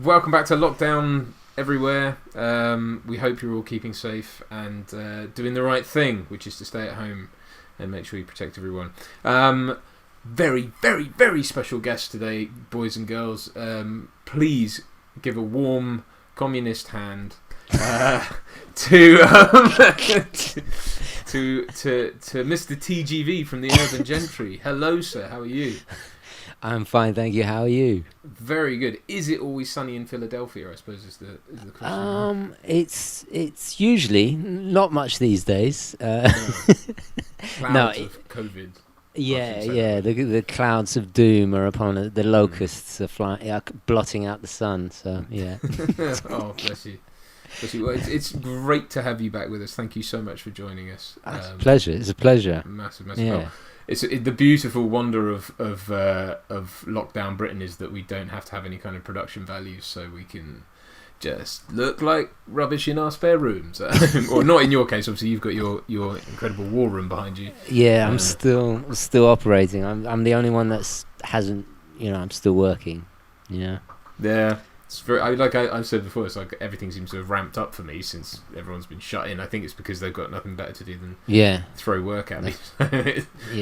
welcome back to lockdown everywhere. We hope you're all keeping safe and doing the right thing, which is to stay at home and make sure you protect everyone. Very, very, very special guest today, boys and girls. Please give a warm communist hand to Mr. TGV from the Urban Gentry. Hello, sir. How are you? I'm fine, thank you. How are you? Very good. Is it always sunny in Philadelphia? I suppose is the question. It's usually not much these days. Clouds of COVID. Yeah. The clouds of doom are upon it. The locusts are flying, blotting out the sun. So yeah. Oh, bless you. Well, it's great to have you back with us. Thank you so much for joining us. Pleasure. It's a pleasure. Massive. Yeah. The beautiful wonder of lockdown Britain is that we don't have to have any kind of production values, so we can just look like rubbish in our spare rooms. Or not in your case, obviously you've got your incredible war room behind you. Yeah, I'm still operating. I'm the only one that hasn't. I'm still working. Yeah. Yeah. It's very, like I've said before, it's like everything seems to have ramped up for me since everyone's been shut in. I think it's because they've got nothing better to do than throw work at me,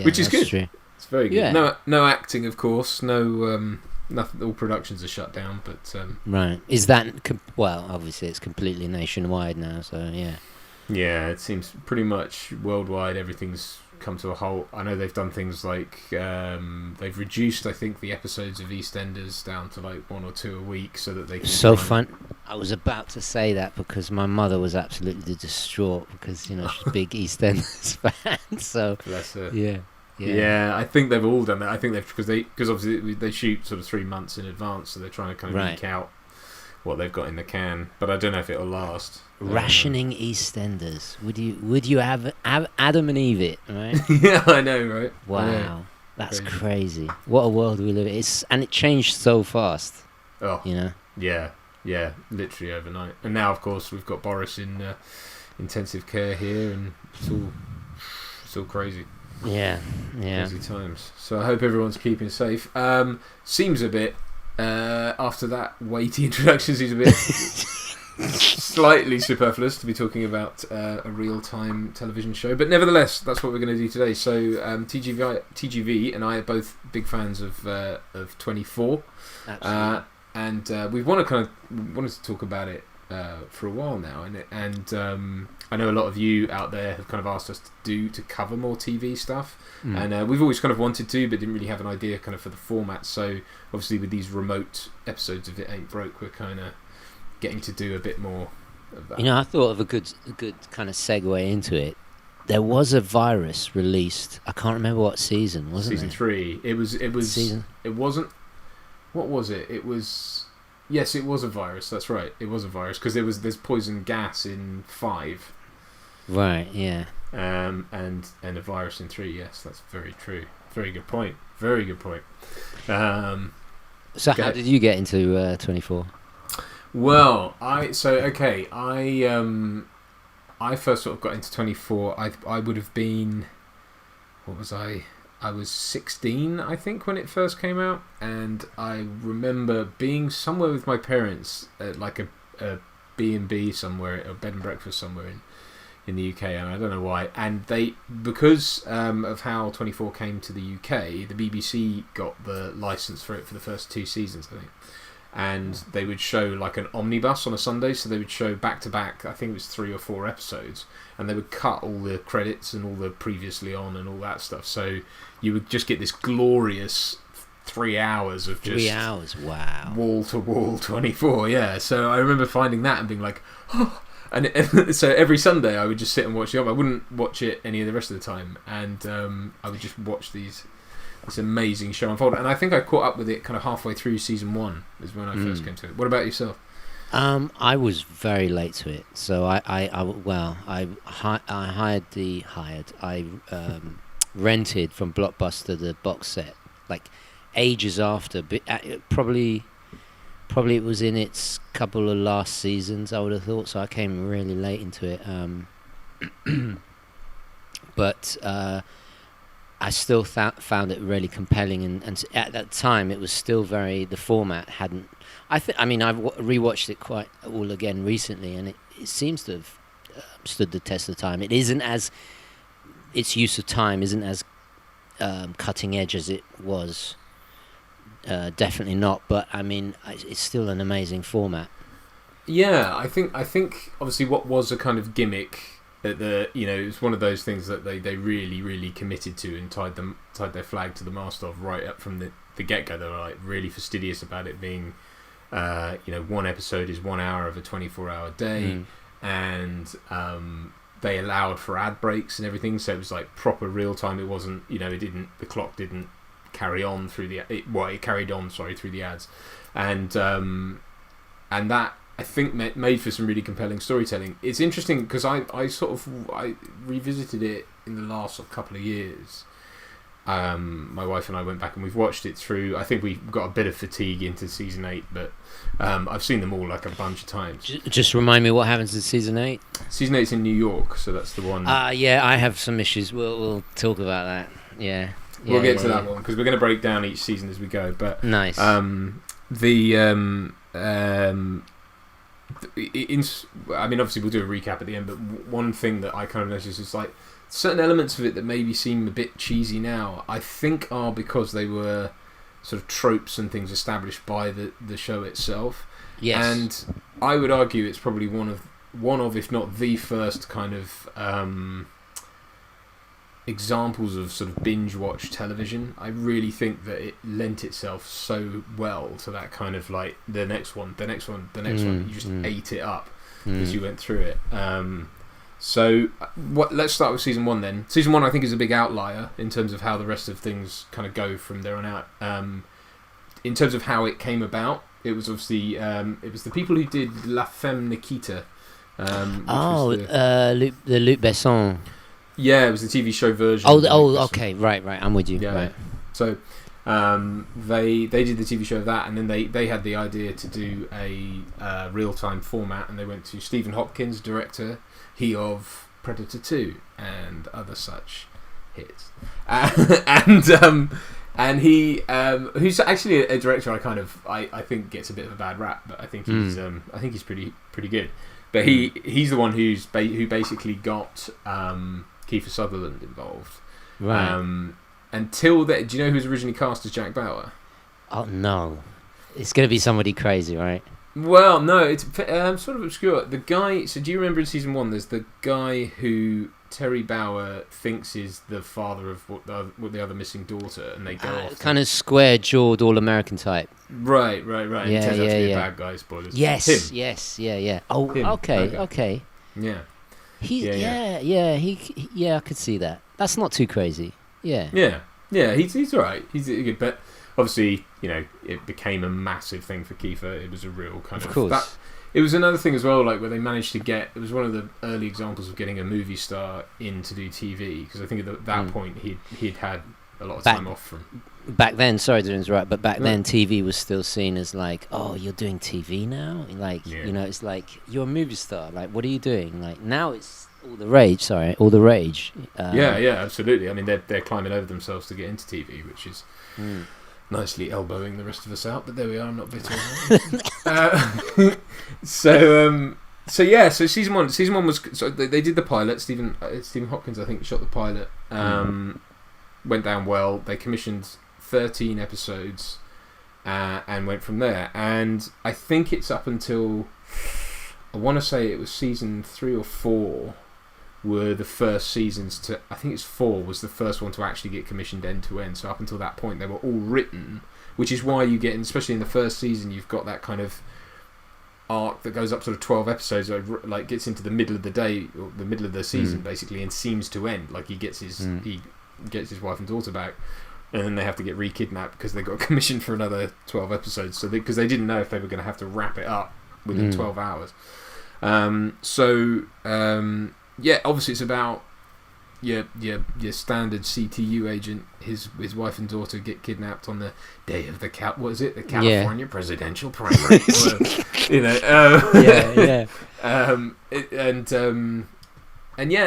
which is good. True. It's very good. Yeah. No acting, of course. No, nothing. All productions are shut down. But right, is that obviously it's completely nationwide now. So yeah. Yeah, it seems pretty much worldwide. Everything's come to a halt. I know they've done things like they've reduced, I think, the episodes of EastEnders down to like 1 or 2 a week, so that they can. So fun! I was about to say that because my mother was absolutely distraught because she's a big EastEnders fan. So bless her. Yeah. I think they've all done that. I think because obviously they shoot sort of 3 months in advance, so they're trying to kind of eke out what they've got in the can. But I don't know if it'll last. Rationing EastEnders. Would you have Adam and Eve it, right? Yeah, I know, right? Wow, that's crazy. What a world we live in. And it changed so fast. Oh, yeah, literally overnight. And now, of course, we've got Boris in intensive care here, and it's all crazy. Yeah. Crazy times. So I hope everyone's keeping safe. Seems a bit after that weighty introduction, seems a bit. Slightly superfluous to be talking about a real-time television show, but nevertheless, that's what we're going to do today. So TGV and I are both big fans of 24, and we wanted to talk about it for a while now, and I know a lot of you out there have kind of asked us to cover more TV stuff, and we've always kind of wanted to, but didn't really have an idea kind of for the format. So obviously with these remote episodes of It Ain't Broke, we're kind of getting to do a bit more of that. I thought of a good kind of segue into it. There was a virus released. I can't remember what season, wasn't it? Season 3. It was season. It wasn't. What was it? It was. Yes, it was a virus. That's right. It was a virus because there's poison gas in 5. Right. Yeah. And a virus in 3. Yes, that's very true. Very good point. Very good point. So how did you get into 24? Well, I first sort of got into 24. I would have been, what was I? I was 16, I think, when it first came out, and I remember being somewhere with my parents at like a B&B somewhere, a bed and breakfast somewhere in the UK, and I don't know why. And because of how 24 came to the UK, the BBC got the license for it for the first 2 seasons, I think. And they would show like an omnibus on a Sunday, so they would show back to back, I think it was 3 or 4 episodes, and they would cut all the credits and all the previously on and all that stuff, so you would just get this glorious 3 hours of just 3 hours, wow, wall to wall 24. Yeah, so I remember finding that and being like, oh. And so every Sunday I would just sit and watch the I wouldn't watch it any of the rest of the time, and I would just watch this amazing show unfold. And I think I caught up with it kind of halfway through season 1 is when I first came to it. What about yourself? I was very late to it, so I rented from Blockbuster the box set like ages after, probably it was in its couple of last seasons, I would have thought, so I came really late into it, but I still found it really compelling, and at that time it was still the format hadn't, I mean, I've rewatched it quite all again recently, and it seems to have stood the test of time. It isn't as its use of time isn't as cutting edge as it was. Definitely not. But I mean, it's still an amazing format. Yeah, I think obviously what was a kind of gimmick that it was one of those things that they really really committed to and tied their flag to the mast of right up from the get go. They were like really fastidious about it being, one episode is 1 hour of a 24-hour day, and they allowed for ad breaks and everything, so it was like proper real time. It wasn't, the clock didn't carry on through it carried on through the ads, and that I think made for some really compelling storytelling. It's interesting because I revisited it in the last couple of years. My wife and I went back and we've watched it through. I think we got a bit of fatigue into season 8, but I've seen them all like a bunch of times. Just remind me what happens in season 8. Season 8's in New York, so that's the one. Yeah, I have some issues. We'll talk about that. Yeah. We'll get to that one because we're going to break down each season as we go. But nice. I mean, obviously we'll do a recap at the end, but one thing that I kind of noticed is like certain elements of it that maybe seem a bit cheesy now, I think are because they were sort of tropes and things established by the show itself. Yes. And I would argue it's probably one of if not the first kind of examples of sort of binge watch television. I really think that it lent itself so well to that kind of like the next one. You just ate it up as you went through it. Let's start with season 1 then. Season 1 I think is a big outlier in terms of how the rest of things kind of go from there on out. In terms of how it came about, it was obviously it was the people who did La Femme Nikita. The Luc Besson. Yeah, it was the TV show version. Okay, right, I'm with you. Yeah. Right. So they did the TV show of that, and then they had the idea to do a real time format, and they went to Stephen Hopkins, director, he of Predator 2 and other such hits, and he who's actually a director I think gets a bit of a bad rap, but I think he's pretty good. But he's the one who basically got Kiefer Sutherland involved. Right. Until that, do you know who was originally cast as Jack Bauer? Oh no, it's going to be somebody crazy, right? Well, no, it's sort of obscure. The guy. So, do you remember in season 1? There's the guy who Terry Bauer thinks is the father of what the other missing daughter, and they go off. Kind of square-jawed, all-American type. Right. Yeah, turns out to be a bad guy. Spoilers. Yes, him. yes, yeah. Oh, Him. okay. Yeah. I could see that. That's not too crazy. Yeah. He's all right. He's good, but obviously, it became a massive thing for Kiefer. It was a real kind of course. It was another thing as well, like where they managed to get. It was one of the early examples of getting a movie star in to do TV, because I think at that point he'd had a lot of time off from. Back then, sorry to interrupt, but back then TV was still seen as like, oh, you're doing TV now? Like, it's like, you're a movie star. Like, what are you doing? Like, now it's all the rage. Absolutely. I mean, they're climbing over themselves to get into TV, which is nicely elbowing the rest of us out. But there we are. I'm not bitter. So season one was. So they did the pilot. Stephen Hopkins, I think, shot the pilot. Went down well. They commissioned 13 episodes and went from there. And I think it's up until, I want to say it was season 3 or 4 were the first seasons to, I think it's 4 was the first one to actually get commissioned end to end. So up until that point they were all written, which is why you get, especially in the first season, you've got that kind of arc that goes up sort of 12 episodes, like gets into the middle of the day or the middle of the season basically, and seems to end. Like he gets his wife and daughter back, and then they have to get re-kidnapped because they got commissioned for another 12 episodes. So because they didn't know if they were going to have to wrap it up within 12 hours. Obviously it's about your standard CTU agent. His wife and daughter get kidnapped on the day of the California presidential primary. And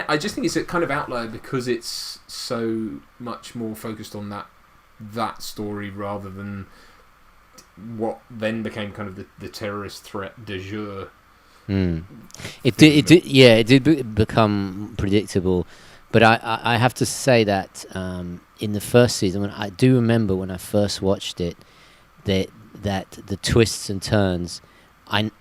I just think it's a kind of outlier because it's so much more focused on that story rather than what then became kind of the terrorist threat de jure. It did become predictable, but I have to say that in the first season, when I do remember when I first watched it, that the twists and turns,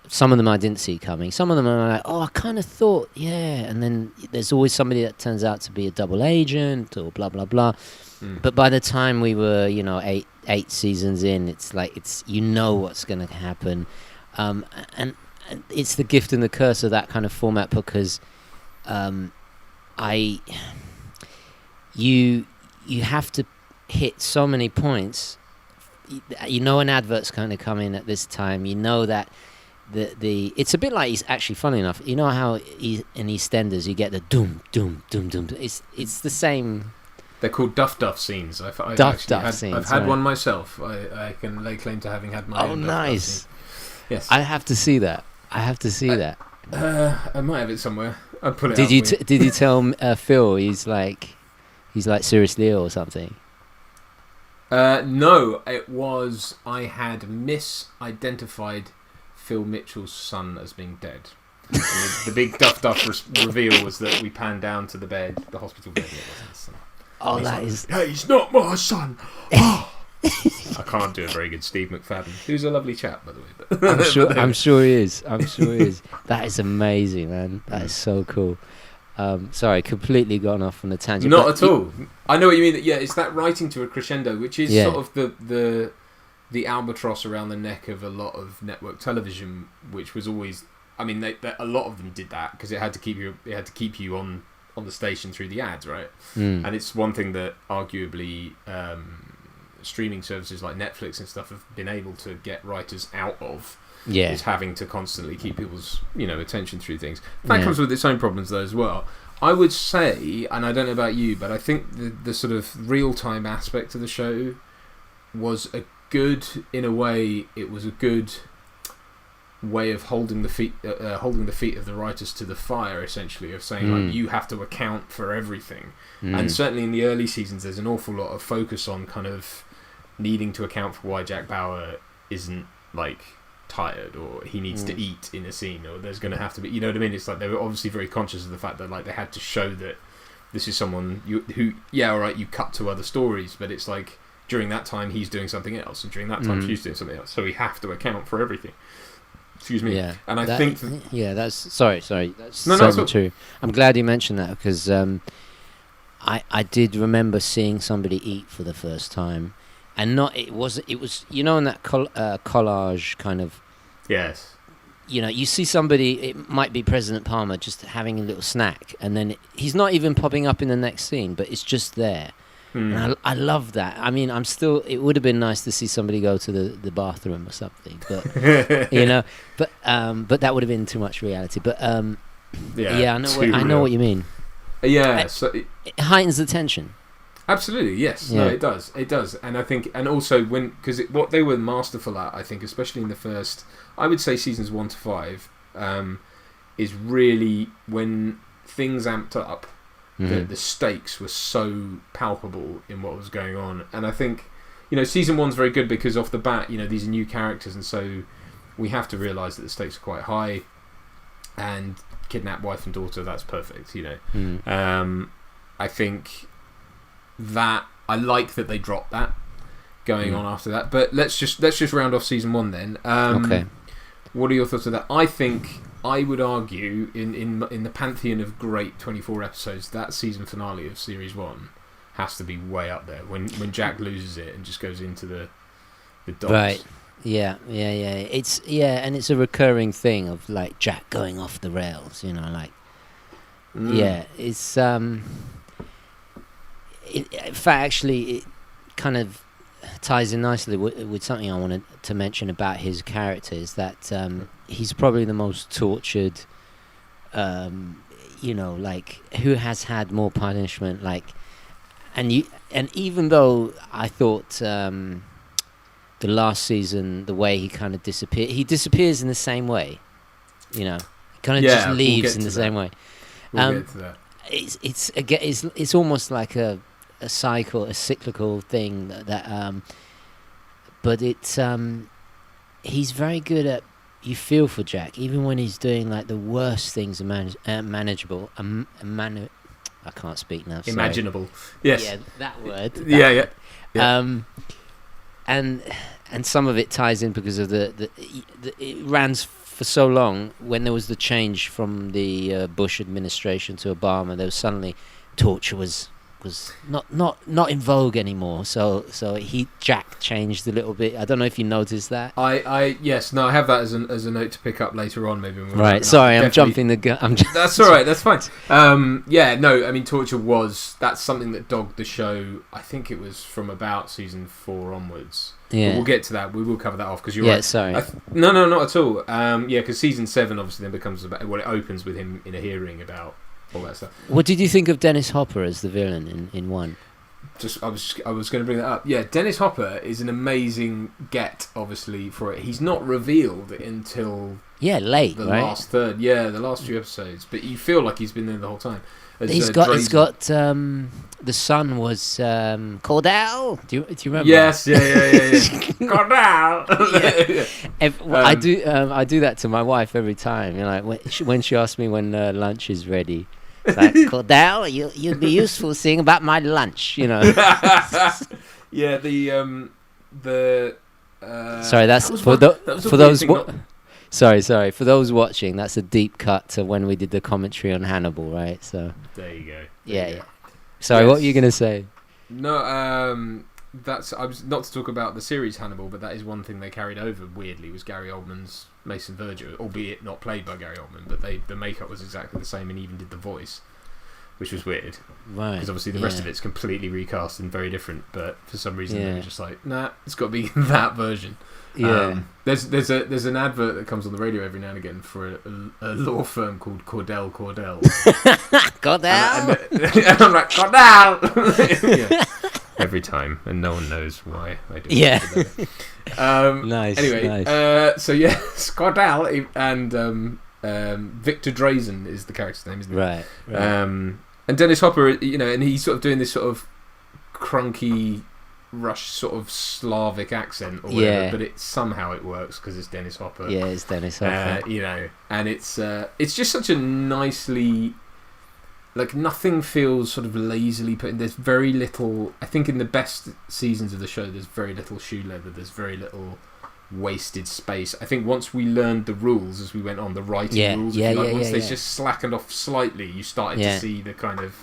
some of them I didn't see coming. Some of them I'm like, oh, I kind of thought, yeah, and then there's always somebody that turns out to be a double agent or blah blah blah. But by the time we were, eight seasons in, it's like what's going to happen, and it's the gift and the curse of that kind of format because you have to hit so many points. An advert's going to come in at this time. That it's a bit like, it's actually funny enough. You know how in EastEnders you get the doom doom doom doom. It's the same. They're called duff scenes. I've scenes. I've had one myself. I can lay claim to having had my own nice. Duff yes. I have to see that. I might have it somewhere. I'll pull it out. Did you tell Phil he's like seriously ill or something? No, it was I had misidentified Phil Mitchell's son as being dead. The big duff reveal was that we panned down to the bed, the hospital bed. It wasn't his son. Oh, that is... Hey, he's not my son! Oh. I can't do a very good Steve McFadden, who's a lovely chap, by the way. But I'm sure he is. That is amazing, man. That is so cool. Sorry, completely gone off on a tangent. Not at all. I know what you mean. Yeah, it's that writing to a crescendo, which is sort of the albatross around the neck of a lot of network television, which was always... I mean, a lot of them did that because it had to keep you on the station through the ads, right? And it's one thing that arguably streaming services like Netflix and stuff have been able to get writers out of, is having to constantly keep people's attention through things. That comes with its own problems though as well. I would say, and I don't know about you, but I think the sort of real-time aspect of the show was in a way it was a good way of holding the feet of the writers to the fire, essentially, of saying like you have to account for everything. And certainly in the early seasons there's an awful lot of focus on kind of needing to account for why Jack Bauer isn't like tired or he needs to eat in a scene, or there's going to have to be, you know what I mean? It's like they were obviously very conscious of the fact that like they had to show that this is someone who alright, you cut to other stories, but it's like during that time he's doing something else and during that time she's doing something else, so we have to account for everything. Excuse me. Yeah, and I think that's sorry. That's so true. I'm glad you mentioned that because I did remember seeing somebody eat for the first time, and it was in that collage kind of. Yes. You see somebody. It might be President Palmer just having a little snack, and then he's not even popping up in the next scene, but it's just there. And I love that. I mean, it would have been nice to see somebody go to the bathroom or something, but but that would have been too much reality. But I know what you mean. Yeah, so it heightens the tension. Absolutely, yes. Yeah. No, it does, and I think, and also because what they were masterful at, I think, especially in the first, I would say seasons 1 to 5, is really when things amped up. The stakes were so palpable in what was going on, and I think season 1's very good because off the bat these are new characters, and so we have to realise that the stakes are quite high, and kidnap wife and daughter, that's perfect. I think that I like that they dropped that going on after that, but let's just round off season 1 then. Okay, what are your thoughts of that? I think I would argue in the pantheon of great 24 episodes, that season finale of series 1 has to be way up there when Jack loses it and just goes into the docks. Right. Yeah. And it's a recurring thing of like Jack going off the rails. It's in fact, actually, it kind of ties in nicely with something I wanted to mention about his character, is that he's probably the most tortured, who has had more punishment, and even though I thought the last season, the way he kind of he disappears in the same way, he kind of just leaves in the same way. We'll get to that. It's almost like a cyclical thing that but it's he's very good at. You feel for Jack, even when he's doing like the worst things manageable. I can't speak now. Sorry. Imaginable. Yes. Yeah, that word. Yeah. And some of it ties in because of the it ran for so long. When there was the change from the Bush administration to Obama, there was suddenly torture was not in vogue anymore. So Jack changed a little bit. I don't know if you noticed that. I have that as a note to pick up later on, maybe. Right. Sorry, I'm jumping the gun. That's all right. That's fine. Torture that's something that dogged the show. I think it was from about season 4 onwards. Yeah. But we'll get to that. We will cover that off because you're right. Yeah, sorry. No, not at all. Because season 7 obviously then becomes about. Well, it opens with him in a hearing about all that stuff. What did you think of Dennis Hopper as the villain in 1? I was going to bring that up. Yeah, Dennis Hopper is an amazing get, obviously, for it. He's not revealed until late, the right? last third. Yeah, the last few episodes. But you feel like he's been there the whole time. He's got the son was Cordell. Do you remember? Yes, yeah. Cordell. I do that to my wife every time. You know, when she asks me when lunch is ready. It's like, Cordell, you'd be useful seeing about my lunch, you know. Yeah, sorry, that's for those. Sorry. For those watching, that's a deep cut to when we did the commentary on Hannibal, right? So there you go. Yeah. Sorry, what were you gonna say? No, I was not to talk about the series Hannibal, but that is one thing they carried over. Weirdly, was Gary Oldman's Mason Verger, albeit not played by Gary Oldman, but the makeup was exactly the same, and even did the voice, which was weird. Right. Because obviously the rest of it's completely recast and very different, but for some reason they were just like, nah, it's got to be that version. Yeah. There's an advert that comes on the radio every now and again for a law firm called Cordell. Cordell. And I'm like, Cordell. Yeah. Every time, and no one knows why I do it. Yeah. Nice. Anyway, nice. Cordell and Victor Drazen is the character's name, isn't it? Right. And Dennis Hopper, and he's sort of doing this sort of crunky Rush sort of Slavic accent or whatever, but somehow it works because it's Dennis Hopper. Yeah, it's Dennis Hopper. And it's just such a nicely, like, nothing feels sort of lazily put in. There's very little. I think in the best seasons of the show, there's very little shoe leather. There's very little wasted space. I think once we learned the rules as we went on, the writing rules, once they just slackened off slightly, you started to see the kind of,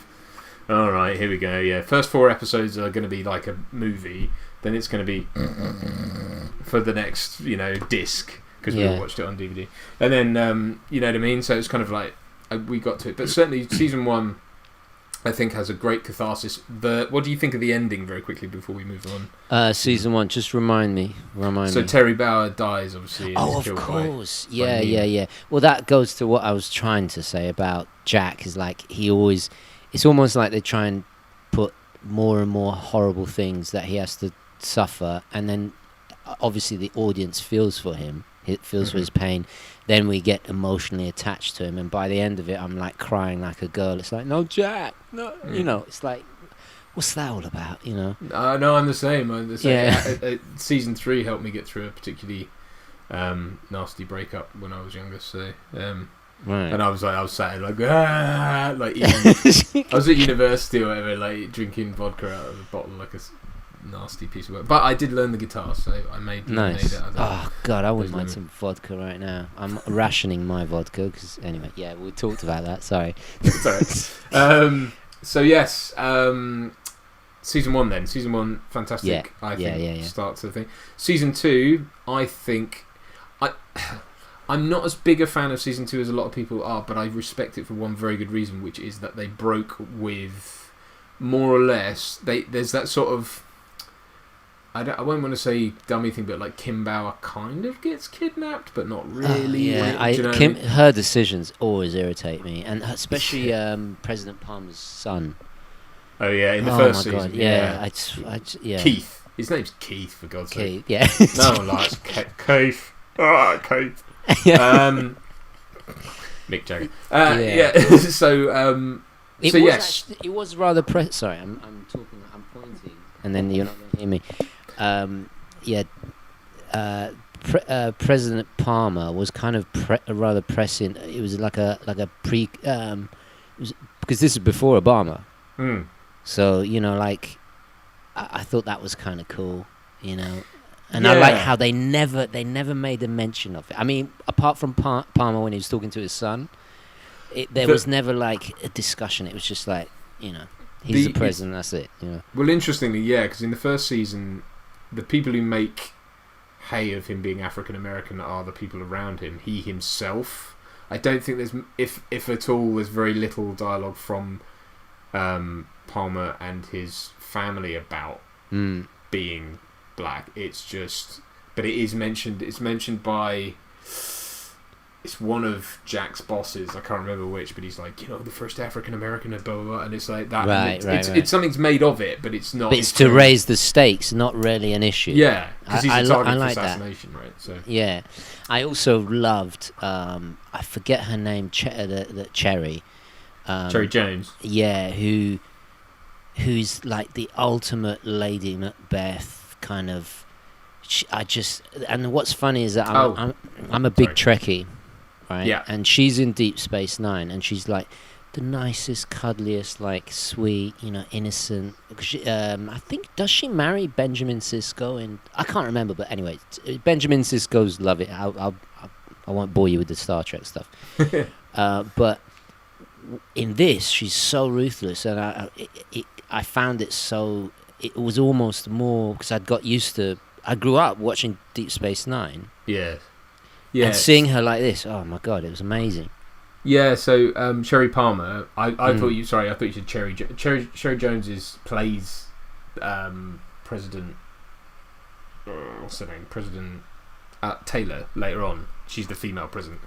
all right, here we go. Yeah, first 4 episodes are going to be like a movie. Then it's going to be for the next, disc, because we all watched it on DVD. And then, you know what I mean? So it's kind of like we got to it. But certainly season 1, I think, has a great catharsis. What do you think of the ending, very quickly, before we move on? Season 1, just remind me. So Terry Bauer dies, obviously. And of course. Yeah. Well, that goes to what I was trying to say about Jack. Is like it's almost like they try and put more and more horrible things that he has to suffer, and then obviously the audience feels for him. It feels for his pain. Then we get emotionally attached to him, and by the end of it, I'm like crying like a girl. It's like, no, Jack, no, it's like, what's that all about? No, I'm the same. Yeah. Season 3 helped me get through a particularly nasty breakup when I was younger. So, right. And I was sat like I was at university or whatever, like drinking vodka out of a bottle, like a nasty piece of work. But I did learn the guitar, so I made nice. Made it. Oh God, I wouldn't mind some vodka right now. I'm rationing my vodka because anyway, we talked about that. Sorry. Sorry. So yes, season 1 then. Season 1, fantastic. I think start to the thing. Season 2, I think I'm not as big a fan of season 2 as a lot of people are, but I respect it for one very good reason, which is that they broke with more or less. There's that sort of, I won't want to say dummy thing, but like Kim Bauer kind of gets kidnapped, but not really. Her decisions always irritate me, and especially President Palmer's son. Oh yeah, in the first season. God. Yeah. Keith. His name's Keith, for God's sake. Yeah. No one likes Keith. Keith. Mick Jagger. Yes. It was rather sorry, I'm talking. I'm pointing, and then you're not going to hear me. President Palmer was kind of rather pressing. It was like a pre. It was, because this is before Obama. Mm. So like I thought that was kind of cool, and Yeah. I like how they never made a mention of it. I mean, apart from Palmer when he was talking to his son, there was never like a discussion. It was just like he's the president. That's it. Well, interestingly, yeah, because in the first season, the people who make hay of him being African American are the people around him. He himself, I don't think there's, if at all, there's very little dialogue from Palmer and his family about being black. It's just, but it is mentioned. It's mentioned by. It's one of Jack's bosses. I can't remember which, but he's like, the first African American, blah blah blah, and it's like that. Right, it's something's made of it, but it's not. But it's to raise the stakes, not really an issue. Yeah, because he's a target for like assassination, right? So yeah, I also loved. I forget her name. The Cherry. Cherry Jones. Yeah, who's like the ultimate Lady Macbeth kind of. And what's funny is that I'm a big Trekkie. Right? Yeah. And she's in Deep Space Nine, and she's like the nicest, cuddliest, like sweet, innocent. I think, does she marry Benjamin Sisko? And I can't remember, but anyway, Benjamin Sisko's love it. I won't bore you with the Star Trek stuff. But in this, she's so ruthless, and I found it so. It was almost more because I'd got used to. I grew up watching Deep Space Nine. Yeah. And seeing her like this, oh my god, it was amazing. Yeah, so Sherry Palmer, I thought you said Cherry Jones plays President what's her name? President Taylor later on. She's the female president.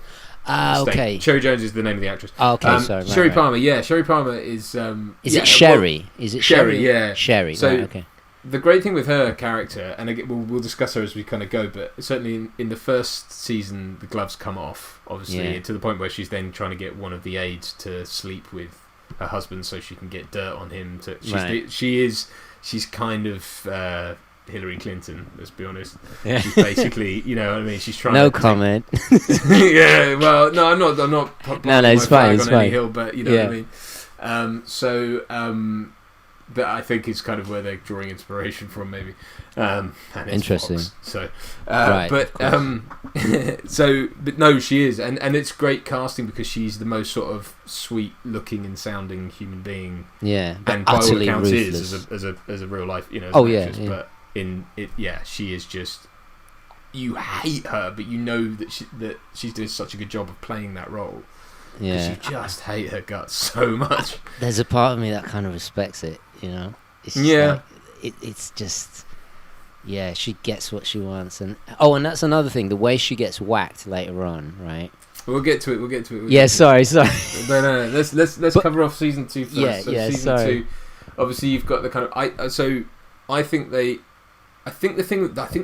Okay. Cherry Jones is the name of the actress. Okay, sorry. Sherry Palmer, yeah. Sherry Palmer is it Sherry? Is it Sherry? Sherry? Yeah. Sherry, so, right, okay. The great thing with her character, and again, we'll discuss her as we kind of go, but certainly in the first season, the gloves come off, obviously, to the point where she's then trying to get one of the aides to sleep with her husband so she can get dirt on him. She's kind of Hillary Clinton, let's be honest. Yeah. She's basically, you know what I mean? She's trying no comment. Yeah, well, no, I'm not no, it's fine, any hill, but you know what I mean? That I think is kind of where they're drawing inspiration from, maybe. And interesting. Fox, so, right, but no, she is, and it's great casting because she's the most sort of sweet-looking and sounding human being. Yeah, and by all accounts ruthless. is as a real life, as an actress, yeah. But in it, she is just. You hate her, but you know that she's doing such a good job of playing that role. Yeah, you just hate her guts so much. There's a part of me that kind of respects it, It's like, it's just, she gets what she wants, and that's another thing. The way she gets whacked later on, right? We'll get to it. Yeah, sorry. No. Let's cover off season 2 first. Yeah, so season sorry. 2, obviously you've got the kind of I think the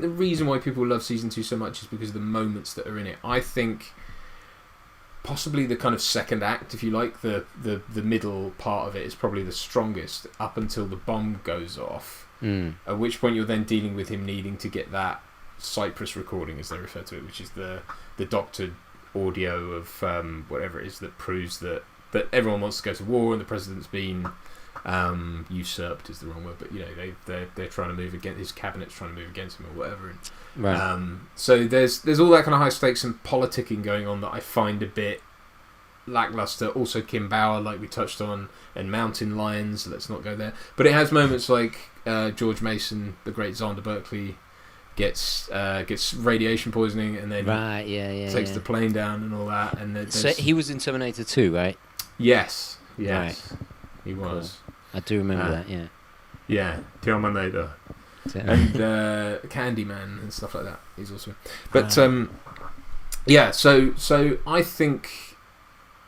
reason why people love season 2 so much is because of the moments that are in it. I think. Possibly the kind of second act, if you like, the middle part of it is probably the strongest up until the bomb goes off. At which point you're then dealing with him needing to get that Cypress recording, as they refer to it, which is the doctored audio of whatever it is that proves that everyone wants to go to war and the president's been usurped is the wrong word, but they're trying to move against his cabinet's trying to move against him or whatever. Right. So there's all that kind of high stakes and politicking going on that I find a bit lackluster. Also Kim Bauer, like we touched on, and Mountain Lions. Let's not go there. But it has moments like George Mason, the great Xander Berkeley, gets radiation poisoning and then takes the plane down and all that. And so he was in Terminator 2, right? Yes, right. He was. Cool. I do remember that. Yeah. Yeah, Terminator. And Candyman and stuff like that. He's also, but so I think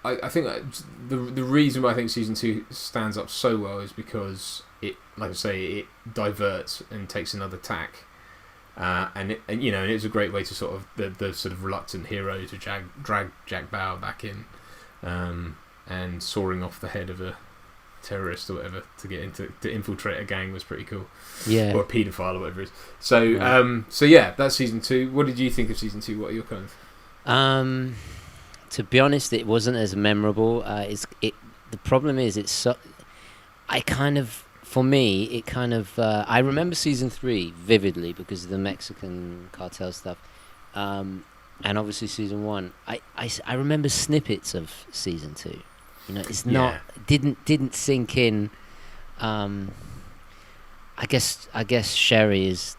the reason why I think season 2 stands up so well is because it, like I say, it diverts and takes another tack, and it's a great way to sort of the sort of reluctant hero to drag Jack Bauer back in, and soaring off the head of a terrorist or whatever to infiltrate a gang was pretty cool. Yeah. Or a paedophile or whatever it is. So that's season 2. What did you think of season 2? What are your kind of? To be honest, it wasn't as memorable. The problem is I remember season 3 vividly because of the Mexican cartel stuff, and obviously season 1. I remember snippets of season 2. It's not didn't sink in. I guess Sherry is,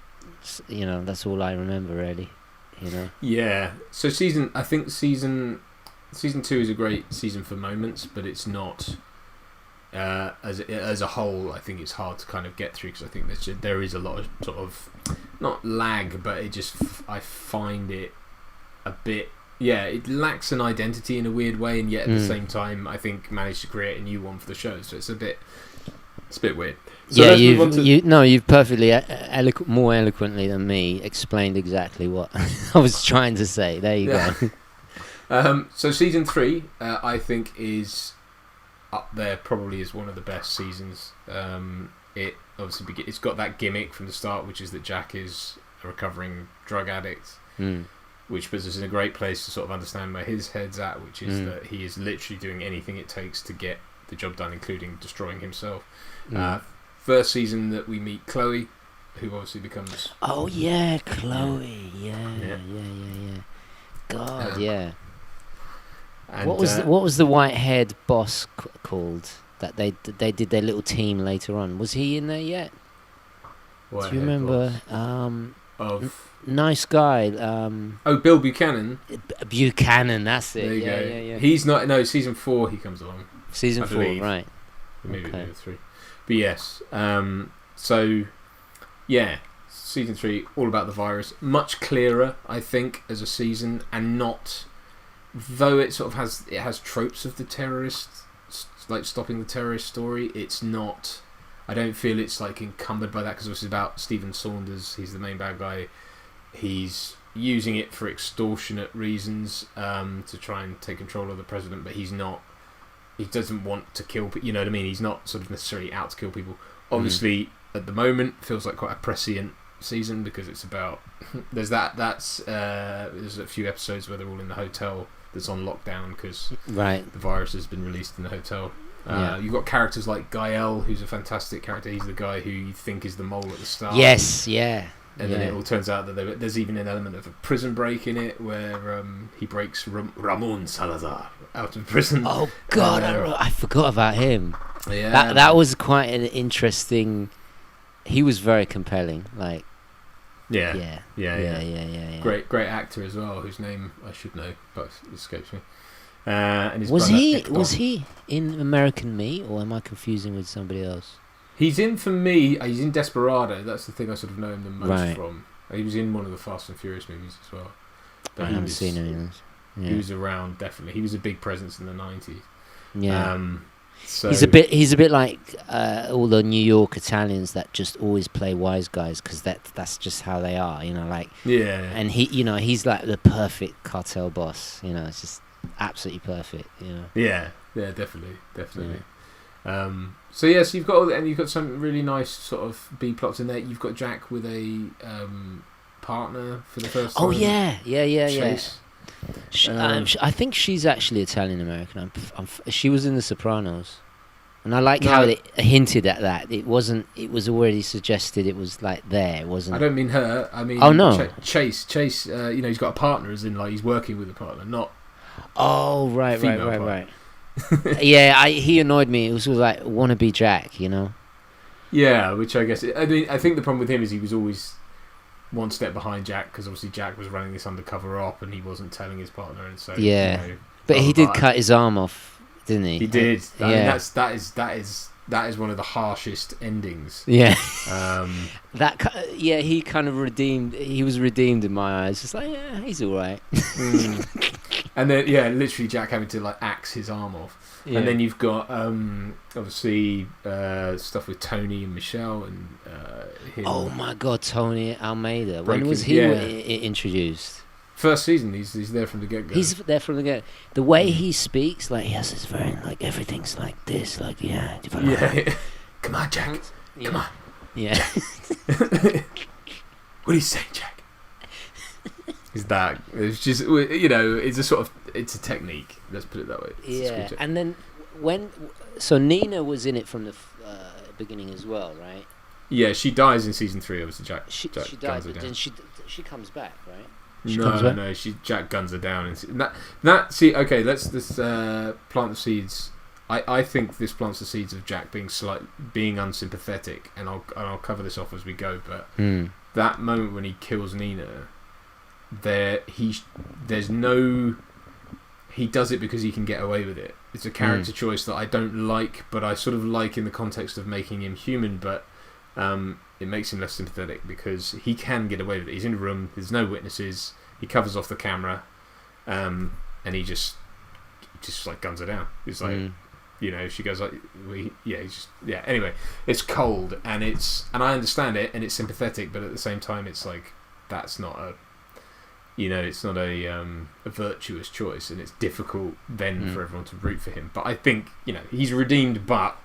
that's all I remember really. Yeah. So season 2 is a great season for moments, but it's not. As a whole, I think it's hard to kind of get through because I think there is a lot of sort of not lag, but I find it a bit. Yeah, it lacks an identity in a weird way, and yet at the same time, I think managed to create a new one for the show. So it's a bit weird. So you've perfectly more eloquently than me explained exactly what I was trying to say. There you go. So season 3, I think is up there, probably is one of the best seasons. It obviously it's got that gimmick from the start, which is that Jack is a recovering drug addict. Which puts us in a great place to sort of understand where his head's at, which is that he is literally doing anything it takes to get the job done, including destroying himself. First season that we meet Chloe, who obviously becomes... Oh, yeah, Chloe. Yeah. God, yeah. And, what was the white-haired boss called that they did their little team later on? Was he in there yet? Do you remember? Nice guy. Bill Buchanan. Buchanan, that's it. There you go. Yeah. He's not. No, season 4 he comes along. Season 4, right? Maybe 3. But yes. So, yeah, season 3 all about the virus. Much clearer, I think, as a season, and not. Though it sort of has tropes of the terrorist, like stopping the terrorist story. It's not. I don't feel it's like encumbered by that because it's about Stephen Saunders. He's the main bad guy. He's using it for extortionate reasons to try and take control of the president, but he's not. He doesn't want to kill people. You know what I mean? He's not sort of necessarily out to kill people. Obviously, at the moment, feels like quite a prescient season because it's about. There's there's a few episodes where they're all in the hotel that's on lockdown because the virus has been released in the hotel. You've got characters like Gael, who's a fantastic character. He's the guy who you think is the mole at the start. Yes, yeah. And then it all turns out that there's even an element of a prison break in it where he breaks Ramon Salazar out of prison. Oh God, I forgot about him. Yeah, that was quite an interesting. He was very compelling. Like, yeah. Great actor as well, whose name I should know, but it escapes me. And his was he in American Me, or am I confusing with somebody else? He's in for me. He's in Desperado. That's the thing I sort of know him the most from. He was in one of the Fast and Furious movies as well. But I haven't seen any of those. Yeah. He was around definitely. He was a big presence in the 90s. Yeah. So he's a bit like all the New York Italians that just always play wise guys because that's just how they are. And he's like the perfect cartel boss. It's just absolutely perfect. Yeah, definitely. Yeah. So you've got some really nice sort of B plots in there. You've got Jack with a partner for the first time. Oh yeah. Chase. I think she's actually Italian American. She was in The Sopranos, and I like how it hinted at that. It wasn't. It was already suggested. It was like there, wasn't. I don't mean her. I mean. Oh no. Chase. He's got a partner, as in like he's working with a partner, not. Oh right. Yeah, he annoyed me. It was like wannabe Jack, Yeah, which I guess. I think the problem with him is he was always one step behind Jack because obviously Jack was running this undercover op and he wasn't telling his partner, and so but he did cut his arm off, didn't he? He did. I mean, that is one of the harshest endings. Yeah. He kind of redeemed. He was redeemed in my eyes. Just like he's all right. And then literally Jack having to like axe his arm off. Yeah. And then you've got obviously stuff with Tony and Michelle and him. Oh my God, Tony Almeida. When was he introduced? First season, he's there from the get-go. He's there from the get. The way he speaks, like he has this very like everything's like this, like yeah. Come on, Jack. Come on. Yeah. What do you say, Jack? Is that? It's just it's a sort of it's a technique. Let's put it that way. Yeah, and then so Nina was in it from the beginning as well, right? Yeah, she dies in season 3. Obviously, Jack. She dies, but then she comes back, right? Jack guns her down, and that see. Okay, let's plant the seeds. I think this plants the seeds of Jack being unsympathetic, and I'll cover this off as we go. But that moment when he kills Nina, he does it because he can get away with it. It's a character choice that I don't like, but I sort of like in the context of making him human. But it makes him less sympathetic because he can get away with it. He's in a room. There's no witnesses. He covers off the camera, and he just like guns her down. It's like. She goes like, Anyway, it's cold and I understand it and it's sympathetic, but at the same time, it's like that's not it's not a virtuous choice, and it's difficult then for everyone to root for him. But I think he's redeemed, but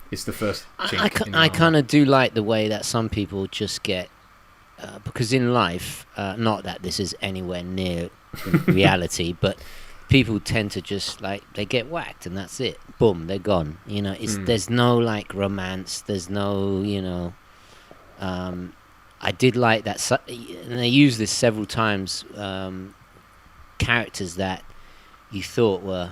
it's the first. I kind of do like the way that some people just get because in life, not that this is anywhere near reality, but. People tend to just like they get whacked and that's it. Boom, they're gone. There's no like romance. There's no I did like that, and they use this several times. Characters that you thought were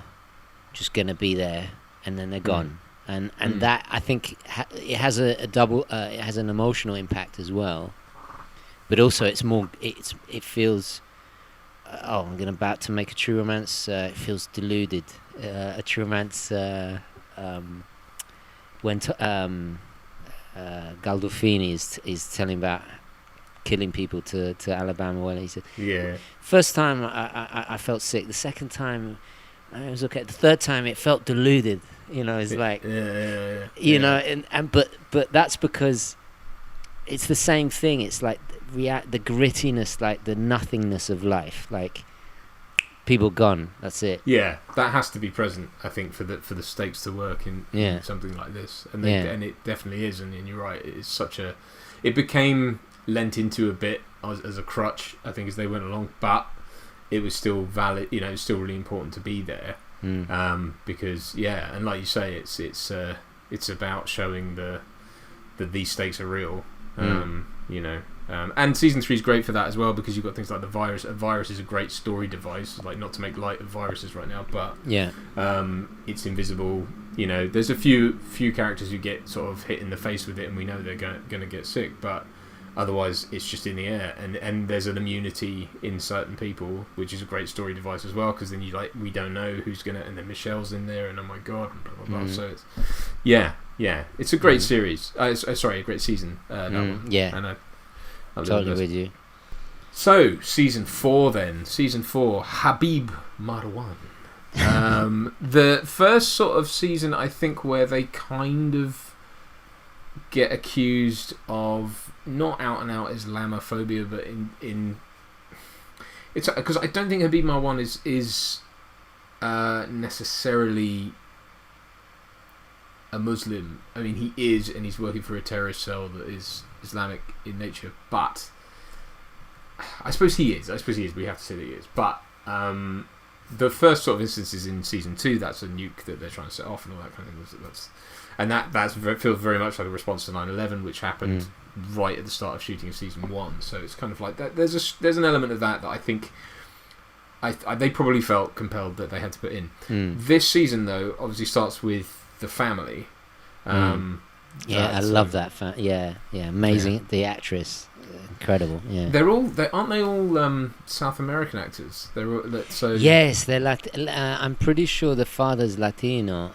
just gonna be there and then they're gone, and that I think it has a double. It has an emotional impact as well, but also it's more. It feels. I'm about to make a true romance. It feels deluded. A true romance when Galdolfini is telling about killing people to Alabama. Well, he said, "Yeah." First time I felt sick. The second time it was okay. The third time it felt deluded. It's like but that's because it's the same thing. It's like the grittiness, like the nothingness of life, like people gone. That's it. Yeah, that has to be present. I think for the stakes to work in something like this, and it definitely is. And you're right. It's it became lent into a bit as a crutch, I think, as they went along. But it was still valid. It's still really important to be there. Because and like you say, it's about showing that these stakes are real. And season 3 is great for that as well, because you've got things like the virus. A virus is a great story device, like not to make light of viruses right now, but it's invisible. There's a few characters who get sort of hit in the face with it, and we know they're going to get sick, but otherwise it's just in the air, and there's an immunity in certain people, which is a great story device as well, because then we don't know who's gonna, and then Michelle's in there, and oh my god, and blah blah blah. So it's it's a great series. Sorry, a great season. That one. Yeah, and I'm totally with you. So season 4 then. Season 4, Habib Marwan. The first sort of season, I think, where they kind of get accused of not out and out Islamophobia, but in it's because I don't think Habib Marwan is necessarily a Muslim. I mean, he is, and he's working for a terrorist cell that is Islamic in nature. But I suppose he is. We have to say that he is. But the first sort of instances in season 2, that's a nuke that they're trying to set off and all that kind of thing. That feels very much like a response to 9/11, which happened right at the start of shooting of season 1. So it's kind of like that. There's an element of that I think they probably felt compelled that they had to put in. This season, though, obviously starts with the family. I love that. Amazing. Yeah. The actress, incredible. Yeah, aren't they all South American actors? Yes, they're like. I'm pretty sure the father's Latino.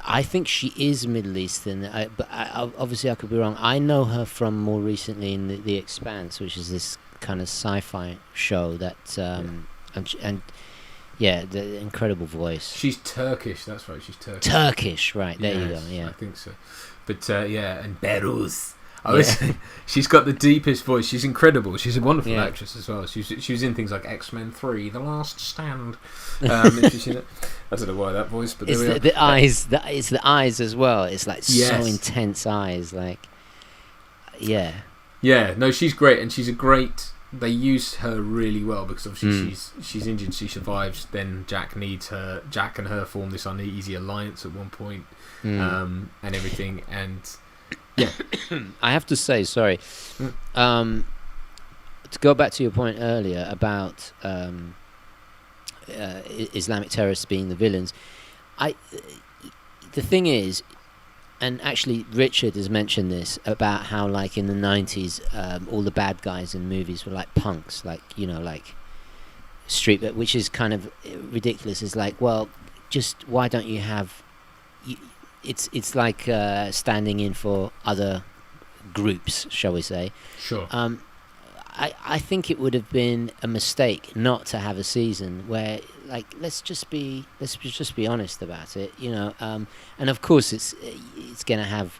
I think she is Middle Eastern, but obviously I could be wrong. I know her from more recently in The Expanse, which is this kind of sci-fi show that the incredible voice. She's Turkish, that's right. She's Turkish. Turkish, right? There you go. Yeah, I think so. But and Beruz, I was, she's got the deepest voice. She's incredible. She's a wonderful Yeah. actress as well. She was in things like X-Men 3, The Last Stand. I don't know why that voice, but It's there we the are. eyes. It's the eyes as well. It's like so Yes. intense eyes. Like, yeah. Yeah, no, she's great, and she's a great. They use her really well because obviously she's injured. She survives. Then Jack needs her. Jack and her form this uneasy alliance at one point, and everything. And yeah, I have to say, sorry. Mm. To go back to your point earlier about Islamic terrorists being the villains, the thing is, and actually Richard has mentioned this about how, like, in the 90s, all the bad guys in movies were like punks, like, you know, like street, which is kind of ridiculous. It's like, well, just why don't you have? It's like standing in for other groups, shall we say? sure. I think it would have been a mistake not to have a season where, like, let's just be honest about it, you know. And of course, it's going to have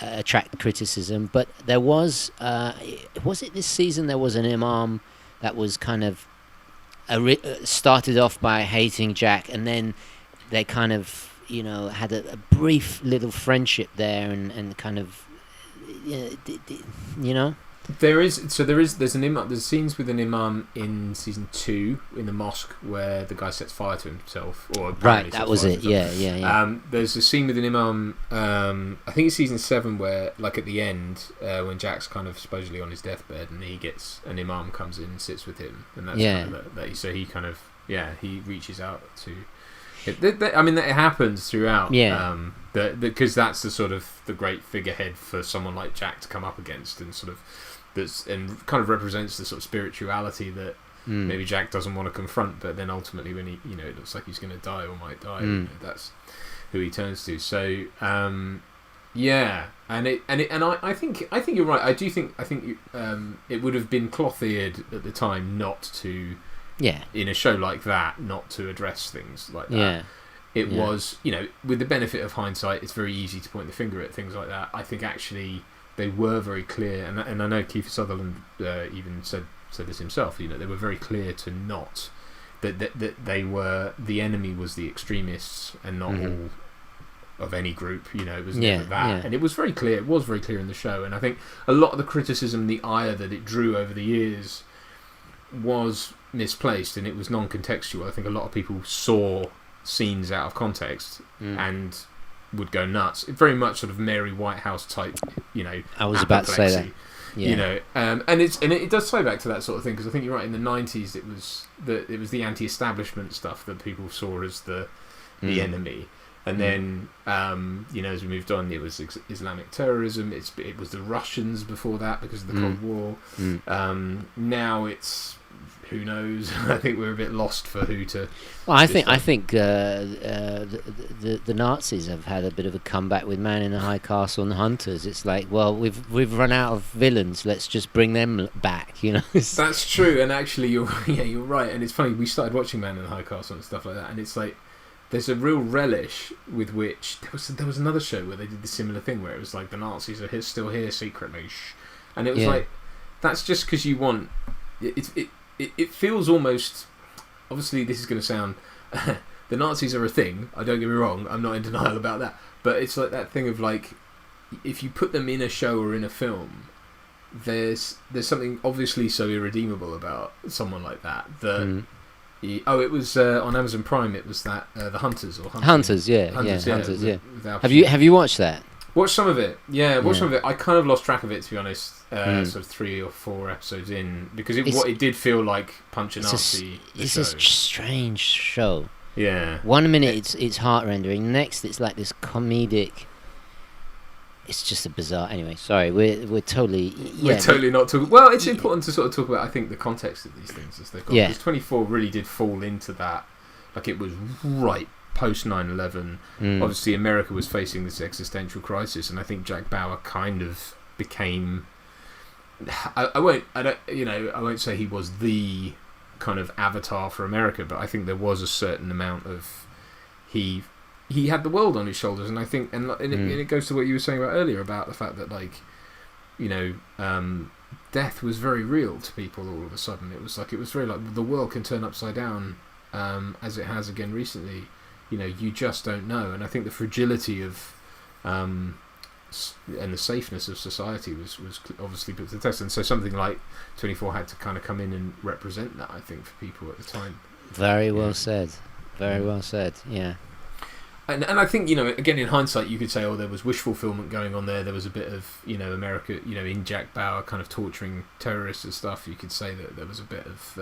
attract criticism. But there was it this season? There was an imam that was kind of started off by hating Jack, and then they kind of, you know, had a brief little friendship there, and kind of, you know. There's an imam. There's scenes with an imam in season 2 in the mosque where the guy sets fire to himself, or Right, that was it. Yeah. There's a scene with an imam. I think it's season 7 where, like, at the end, when Jack's kind of supposedly on his deathbed, and an imam comes in and sits with him, and that's kind of so he kind of he reaches out to. I mean, that happens throughout. Yeah. Because that's the sort of the great figurehead for someone like Jack to come up against, and sort of and kind of represents the sort of spirituality that maybe Jack doesn't want to confront, but then ultimately when he, you know, it looks like he's going to die or might die, you know, that's who he turns to. So yeah, and I think you're right. I think it would have been cloth-eared at the time not to. Yeah. In a show like that, not to address things like that. It was, you know, with the benefit of hindsight, it's very easy to point the finger at things like that. I think actually they were very clear, and I know Kiefer Sutherland even said this himself. You know, they were very clear to not that they were, the enemy was the extremists and not all of any group. You know, it was never that, and it was very clear. It was very clear in the show, and I think a lot of the criticism, the ire that it drew over the years, was misplaced, and it was non-contextual. I think a lot of people saw scenes out of context and would go nuts. It very much sort of Mary Whitehouse type, you know. I was about to say that. You know, and it does tie back to that sort of thing, because I think you're right. In the 90s, it was the anti-establishment stuff that people saw as the enemy, and then you know, as we moved on, it was Islamic terrorism. It was the Russians before that because of the Cold War. Now it's, who knows? I think we're a bit lost for who to. Well, I think the Nazis have had a bit of a comeback with Man in the High Castle and Hunters. It's like, well, we've run out of villains. Let's just bring them back. You know. That's true, and actually, you're right. And it's funny. We started watching Man in the High Castle and stuff like that, and it's like there's a real relish with which there was another show where they did the similar thing, where it was like the Nazis are still here secretly, and it was like, that's just because you want it feels almost, obviously this is going to sound, the Nazis are a thing, I don't get me wrong, I'm not in denial about that, but it's like that thing of, like, if you put them in a show or in a film, there's something obviously so irredeemable about someone like that it was on Amazon Prime, it was that the Hunters. Hunters, yeah. Have you watched that? Watched some of it, some of it. I kind of lost track of it, to be honest. Sort of 3 or 4 episodes in, because it did feel like Punch a Nazi. It's a strange show. Yeah. 1 minute it's heart-rendering. Next it's like this comedic. It's just a bizarre. Anyway, sorry, we're totally. We're totally not talking. Well, it's important to sort of talk about, I think, the context of these things as they've gone. Because 24 really did fall into that. Like, it was right post 9/11. Obviously, America was facing this existential crisis, and I think Jack Bauer kind of became. I won't say he was the kind of avatar for America, but I think there was a certain amount of he had the world on his shoulders, and I think and it goes to what you were saying about earlier about the fact that, like, death was very real to people all of a sudden. It was very like the world can turn upside down, as it has again recently. You just don't know. And I think the fragility of and the safeness of society was obviously put to the test. And so something like 24 had to kind of come in and represent that, I think, for people at the time. Very well said. Very well said. Yeah. And I think, again, in hindsight, you could say, there was wish fulfillment going on there. There was a bit of, America, in Jack Bauer kind of torturing terrorists and stuff. You could say that there was a bit of...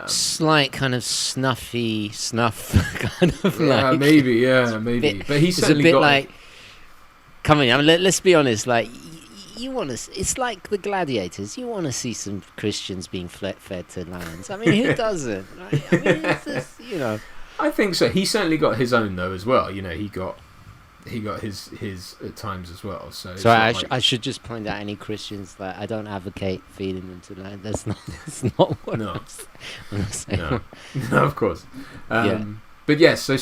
slight kind of snuff kind of like... maybe. But he certainly it's a bit got... like... Come on, let's be honest, like... You want to... It's like the Gladiators. You want to see some Christians being fed to lions. I mean, who doesn't? Right? I mean, it's just, I think so. He certainly got his own though as well. He got his at times as well. So I should just point out any Christians that I don't advocate feeding them to lions. That's not what I'm saying. No, of course. But yes, so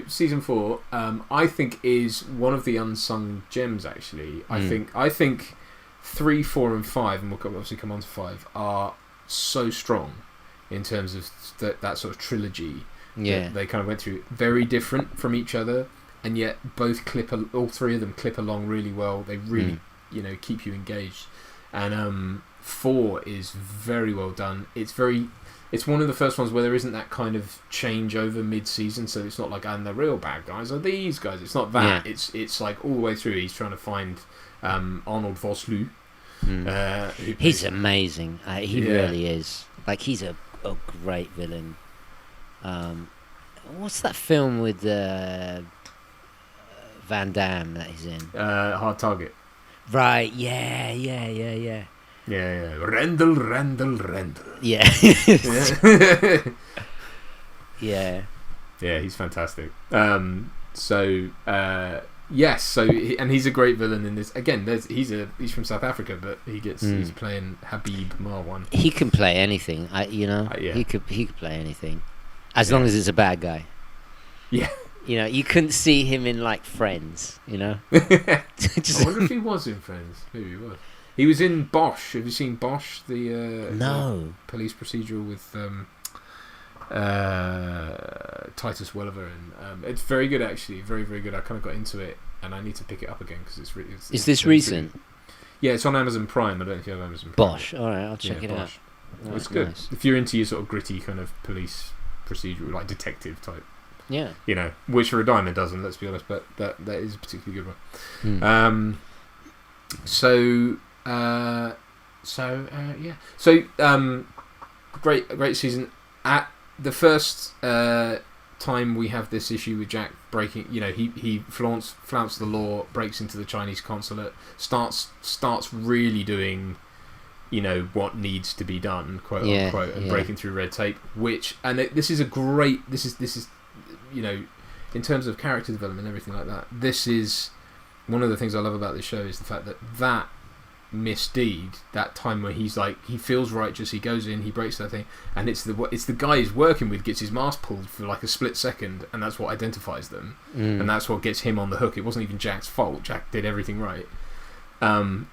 season 4, I think is one of the unsung gems. Actually, I think 3, 4, and 5, and we'll obviously come on to 5, are so strong in terms of that sort of trilogy. Yeah, they kind of went through, very different from each other, and yet all three of them clip along really well. They really, keep you engaged. And 4 is very well done. It's one of the first ones where there isn't that kind of changeover mid-season, so it's not like, and the real bad guys are these guys. It's not that. Yeah. It's like all the way through he's trying to find Arnold Vosloo. He's amazing. He really is. Like, he's a great villain. What's that film with Van Damme that he's in? Hard Target. Right, yeah. Yeah. Randall. Yeah. Yeah. Yeah, he's fantastic. Yes, and he's a great villain in this. Again, he's from South Africa, but he's playing Habib Marwan. He can play anything. He could play anything, as long as it's a bad guy. Yeah. You couldn't see him in like Friends. I wonder if he was in Friends. Maybe he was. He was in Bosch. Have you seen Bosch? No. Police procedural with Titus Welliver, and it's very good actually, very very good. I kind of got into it, and I need to pick it up again because it's really. Is this recent? Really, yeah, it's on Amazon Prime. I don't know if you have Amazon Prime. Bosch. All right, I'll check it out. Well, it's good if you're into your sort of gritty kind of police procedural, like detective type. Yeah. Which for a diamond doesn't. Let's be honest, but that is a particularly good one. Great season. At the first time we have this issue with Jack breaking, he flaunts the law, breaks into the Chinese consulate, starts really doing, what needs to be done, quote unquote, and breaking through red tape. This is in terms of character development and everything like that. This is one of the things I love about this show is the fact that misdeed, that time where he's like, he feels righteous, he goes in, he breaks that thing, and it's the guy he's working with gets his mask pulled for like a split second, and that's what identifies them, and that's what gets him on the hook. It wasn't even Jack's fault. Jack did everything right.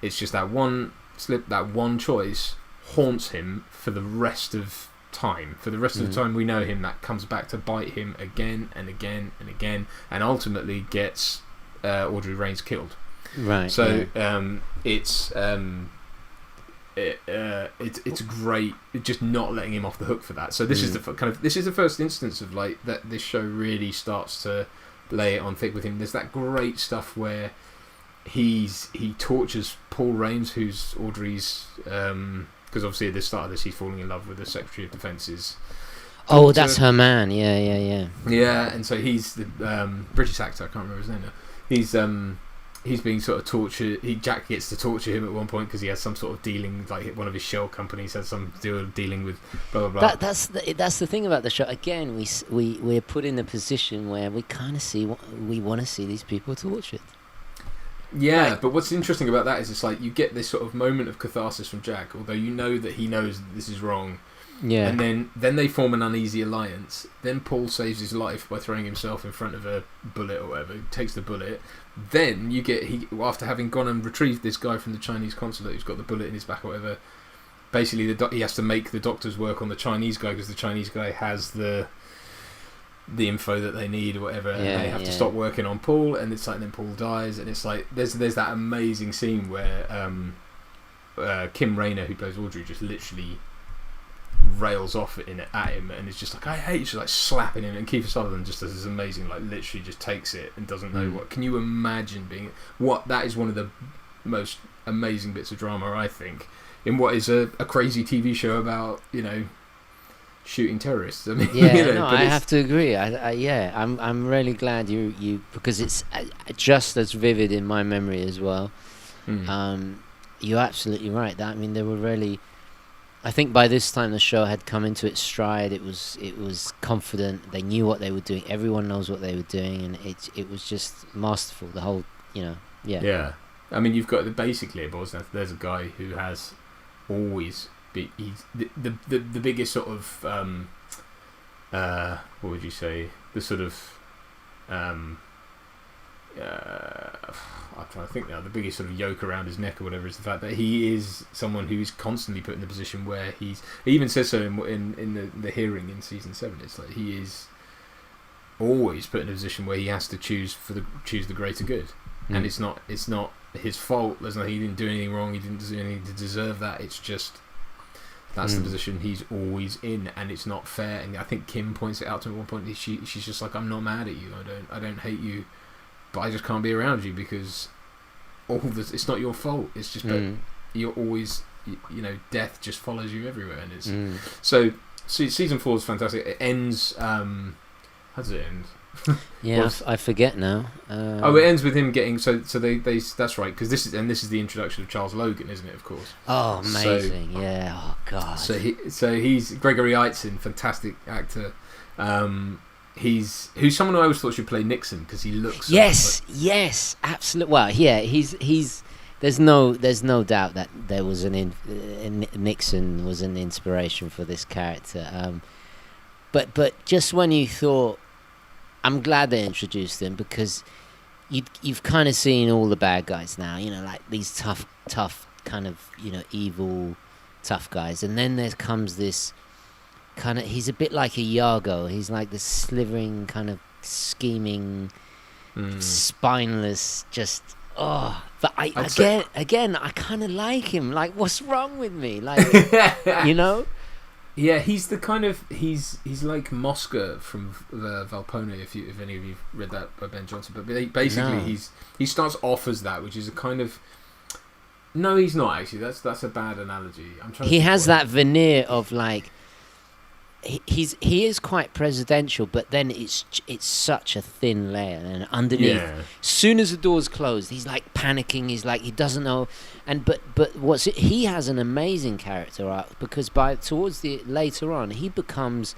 It's just that one slip, that one choice haunts him for the rest of time. For the rest of the time we know him, that comes back to bite him again and again and again, and ultimately gets Audrey Raines killed. Right. So it's great, just not letting him off the hook for that. So this is the first instance of like that this show really starts to lay it on thick with him. There's that great stuff where he tortures Paul Raines, who's Audrey's, because obviously at the start of this he's falling in love with the Secretary of Defence's. Oh, that's her man. Yeah. Yeah, and so he's the British actor. I can't remember his name now. He's being sort of tortured. Jack gets to torture him at one point because he has some sort of dealing, like one of his shell companies has some dealing with blah blah blah. That's the thing about the show. Again, we're put in a position where we kind of we want to see these people tortured. Yeah, right. But what's interesting about that is it's like you get this sort of moment of catharsis from Jack, although you know that he knows that this is wrong. Yeah. And then they form an uneasy alliance. Then Paul saves his life by throwing himself in front of a bullet or whatever. He takes the bullet. Then you get after having gone and retrieved this guy from the Chinese consulate who's got the bullet in his back or whatever. Basically, he has to make the doctors work on the Chinese guy because the Chinese guy has the info that they need or whatever, and they have to stop working on Paul. And it's like, then Paul dies, and it's like there's that amazing scene where Kim Rayner, who plays Audrey, just literally rails off at him, and it's just like, I hate you, she's like slapping him, and Kiefer Sutherland just does this amazing, like literally just takes it and doesn't know what. Can you imagine being what? That is one of the most amazing bits of drama, I think, in what is a crazy TV show about, shooting terrorists. I mean, I have to agree. I'm really glad you because it's just as vivid in my memory as well. You're absolutely right. I mean, they were really. I think by this time the show had come into its stride. It was confident. They knew what they were doing. Everyone knows what they were doing, and it was just masterful. The whole, Yeah. I mean, you've got basically there's a guy who has always been. He's the biggest sort of what would you say? The sort of I'm trying to think now. The biggest sort of yoke around his neck or whatever is the fact that he is someone who is constantly put in the position where he even says so in the hearing in season 7. It's like he is always put in a position where he has to choose the greater good, and it's not his fault. There's nothing. He didn't do anything wrong. He didn't do anything to deserve that. It's just that's the position he's always in, and it's not fair. And I think Kim points it out to him at one point. She's just like, I'm not mad at you. I don't hate you. But I just can't be around you because it's not your fault. It's just that you're always, death just follows you everywhere, and it's so season 4 is fantastic. It ends. How does it end? I forget now. It ends with him getting so they that's right, because this is the introduction of Charles Logan, isn't it? Of course. Oh, amazing! Oh God. So he's Gregory Aitzin, fantastic actor. Who's someone who I always thought should play Nixon because he looks. Yes, absolutely. Well, yeah, he's. There's no doubt that there was Nixon was an inspiration for this character. But just when you thought, I'm glad they introduced him because you've kind of seen all the bad guys now. Like these tough kind of evil tough guys, and then there comes this. Kind of, he's a bit like a Iago. He's like the slithering, kind of scheming, spineless. Just but I kind of like him. Like, what's wrong with me? Like, Yeah, he's the kind of he's like Mosca from Valpone. If any of you've read that by Ben Jonson, but basically he starts off as that, which is a kind of. No, he's not actually. That's a bad analogy. He has that veneer of like. He is quite presidential, but then it's such a thin layer, and underneath, soon as the door's closed, he's like panicking. He's like he doesn't know, and but he has an amazing character arc because later on he becomes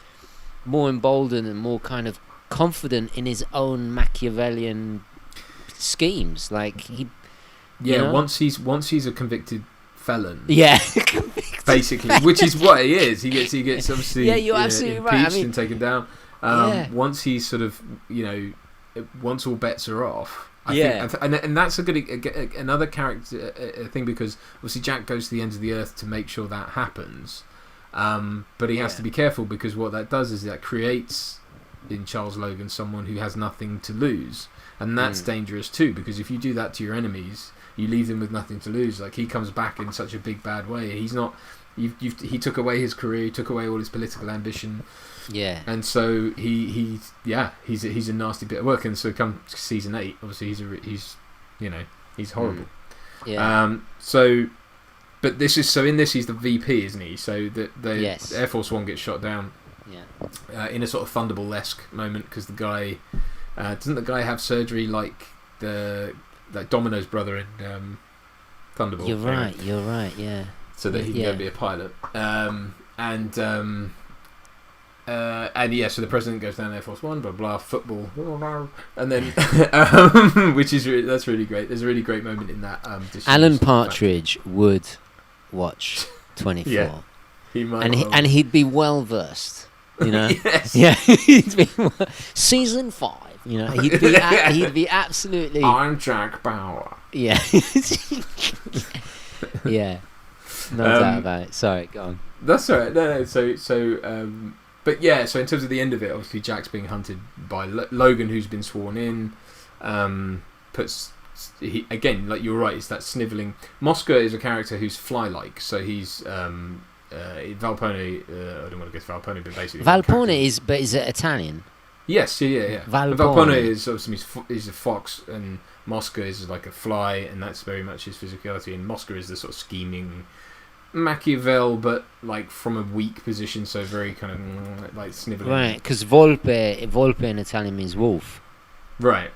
more emboldened and more kind of confident in his own Machiavellian schemes. Like he, once he's a convicted felon. Yeah. Basically, which is what he is. He gets obviously you're absolutely impeached and taken down. Once he's sort of, once all bets are off. I think, and that's a good another character thing because obviously Jack goes to the ends of the earth to make sure that happens. But he has to be careful because what that does is that creates in Charles Logan someone who has nothing to lose, and that's dangerous too because if you do that to your enemies. You leave them with nothing to lose. Like he comes back in such a big bad way. He's not. He took away his career. He took away all his political ambition. Yeah. And so he's a nasty bit of work. And so come season 8, obviously he's horrible. Yeah. But in this he's the VP, isn't he? So the Air Force One gets shot down. Yeah. In a sort of Thunderball-esque moment because the guy doesn't the guy have surgery like Domino's brother in Thunderball. You're right, yeah. So that he can go be a pilot. So the president goes down Air Force One, blah blah, football, and then that's really great. There's a really great moment in that. Alan Partridge would watch 24. He might and he'd be well versed, you know. Yes. Yeah, he'd be season 5. You know, he'd be absolutely. I'm Jack Bauer. Yeah. Yeah. No doubt about it. Sorry, go on. That's all right. No. But yeah. So in terms of the end of it, obviously Jack's being hunted by Logan, who's been sworn in. Again, like you're right, it's that snivelling. Mosca is a character who's fly-like, so he's Valpone. I don't want to guess Valpone, but basically Valpone is it Italian? Yes, yeah. Valpone is obviously he's a fox, and Mosca is like a fly, and that's very much his physicality. And Mosca is the sort of scheming Machiavel, but like from a weak position, so very kind of like snivelling. Right, because Volpe in Italian means wolf. Right.